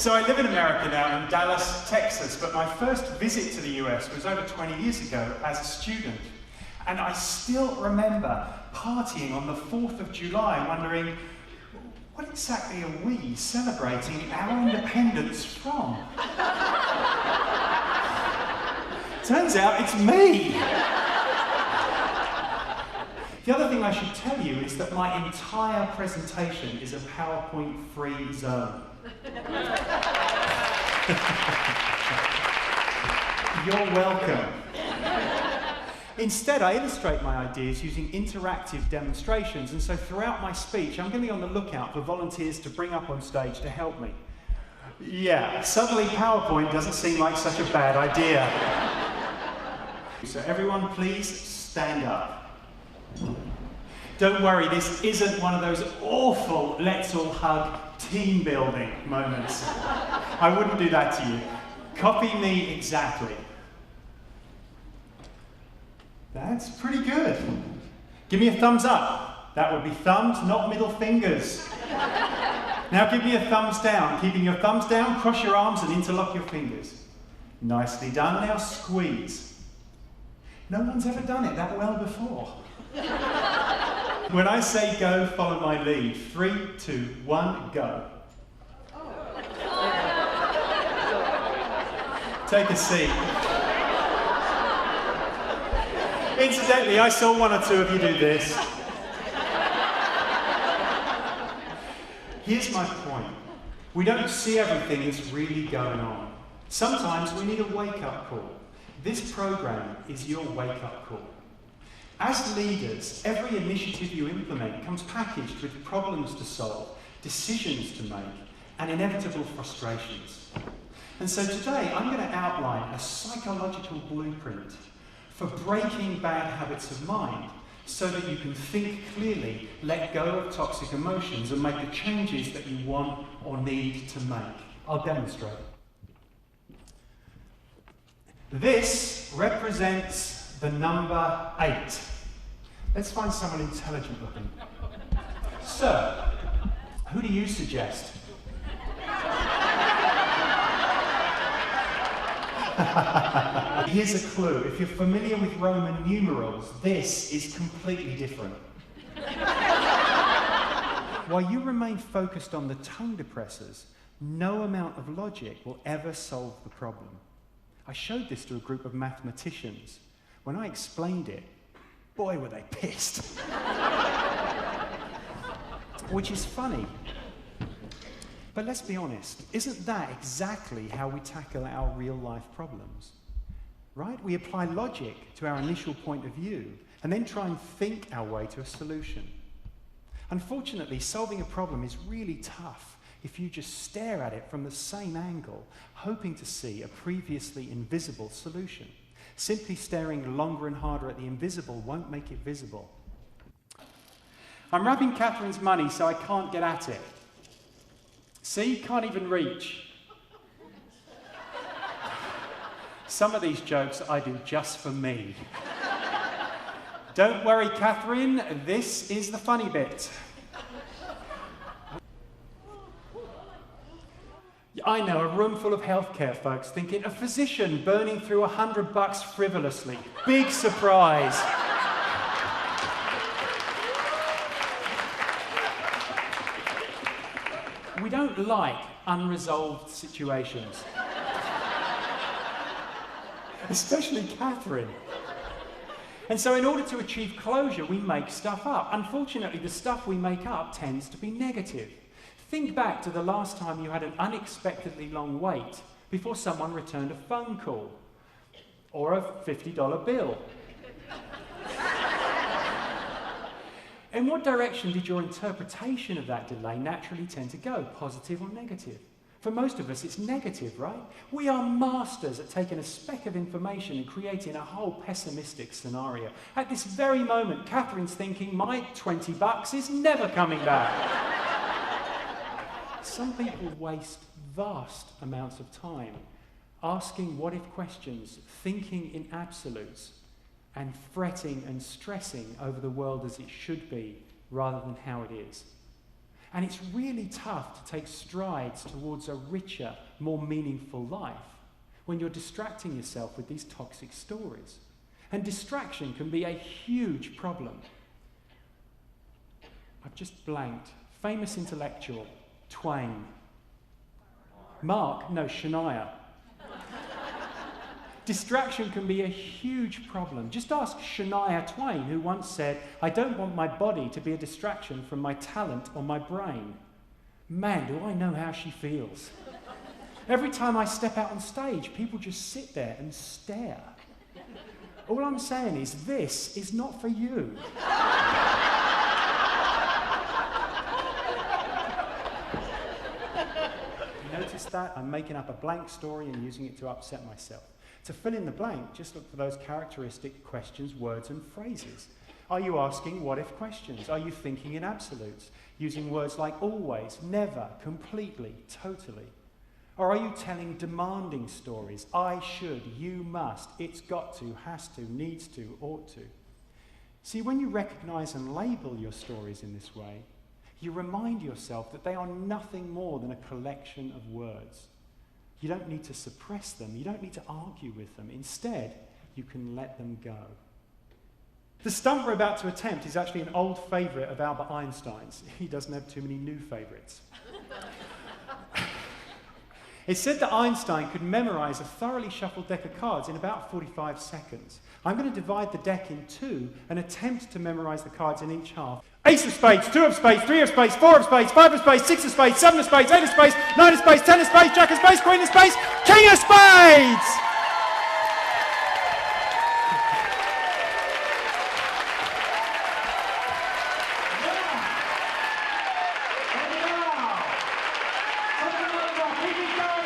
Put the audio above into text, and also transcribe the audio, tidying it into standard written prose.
So I live in America now, in Dallas, Texas, but my first visit to the US was over 20 years ago as a student. And I still remember partying on the 4th of July, wondering, what exactly are we celebrating our independence from? Turns out it's me! The other thing I should tell you is that my entire presentation is a PowerPoint-free zone. You're welcome. Instead, I illustrate my ideas using interactive demonstrations, and so throughout my speech, I'm going to be on the lookout for volunteers to bring up on stage to help me. Yeah, suddenly PowerPoint doesn't seem like such a bad idea. So everyone, please stand up. Don't worry, this isn't one of those awful let's all hug team building moments. I wouldn't do that to you. Copy me exactly. That's pretty good. Give me a thumbs up. That would be thumbs, not middle fingers. Now give me a thumbs down. Keeping your thumbs down, cross your arms and interlock your fingers. Nicely done. Now squeeze. No one's ever done it that well before. When I say go, follow my lead. 3, 2, 1, go. Take a seat. Incidentally, I saw 1 or 2 of you do this. Here's my point. We don't see everything that's really going on. Sometimes we need a wake-up call. This program is your wake-up call. As leaders, every initiative you implement comes packaged with problems to solve, decisions to make, and inevitable frustrations. And so today, I'm going to outline a psychological blueprint for breaking bad habits of mind so that you can think clearly, let go of toxic emotions, and make the changes that you want or need to make. I'll demonstrate. This represents the number 8. Let's find someone intelligent looking. Sir, who do you suggest? Here's a clue. If you're familiar with Roman numerals, this is completely different. While you remain focused on the tongue depressors, no amount of logic will ever solve the problem. I showed this to a group of mathematicians. When I explained it, boy, were they pissed. Which is funny. But let's be honest, isn't that exactly how we tackle our real-life problems? Right? We apply logic to our initial point of view, and then try and think our way to a solution. Unfortunately, solving a problem is really tough if you just stare at it from the same angle, hoping to see a previously invisible solution. Simply staring longer and harder at the invisible won't make it visible. I'm wrapping Catherine's money so I can't get at it. See, can't even reach. Some of these jokes I do just for me. Don't worry, Catherine, this is the funny bit. I know, a room full of healthcare folks thinking, a physician burning through $100 frivolously. Big surprise. We don't like unresolved situations. Especially Catherine. And so in order to achieve closure, we make stuff up. Unfortunately, the stuff we make up tends to be negative. Think back to the last time you had an unexpectedly long wait before someone returned a phone call or a $50 bill. In what direction did your interpretation of that delay naturally tend to go, positive or negative? For most of us, it's negative, right? We are masters at taking a speck of information and creating a whole pessimistic scenario. At this very moment, Catherine's thinking, my $20 is never coming back. Some people waste vast amounts of time asking what-if questions, thinking in absolutes, and fretting and stressing over the world as it should be rather than how it is. And it's really tough to take strides towards a richer, more meaningful life when you're distracting yourself with these toxic stories. And distraction can be a huge problem. I've just blanked. Famous intellectual, Twain. Shania. Distraction can be a huge problem. Just ask Shania Twain, who once said, "I don't want my body to be a distraction from my talent or my brain." Man, do I know how she feels. Every time I step out on stage, people just sit there and stare. All I'm saying is, this is not for you. Notice that? I'm making up a blank story and using it to upset myself. To fill in the blank, just look for those characteristic questions, words, and phrases. Are you asking what-if questions? Are you thinking in absolutes, using words like always, never, completely, totally? Or are you telling demanding stories? I should, you must, it's got to, has to, needs to, ought to. See, when you recognize and label your stories in this way, you remind yourself that they are nothing more than a collection of words. You don't need to suppress them. You don't need to argue with them. Instead, you can let them go. The stunt we're about to attempt is actually an old favourite of Albert Einstein's. He doesn't have too many new favourites. It's said that Einstein could memorise a thoroughly shuffled deck of cards in about 45 seconds. I'm going to divide the deck in two and attempt to memorise the cards in each half. Ace of spades, 2 of spades, 3 of spades, 4 of spades, 5 of spades, 6 of spades, 7 of spades, 8 of spades, 9 of spades, 10 of spades, Jack of spades, Queen of spades, King of spades! Keep it going!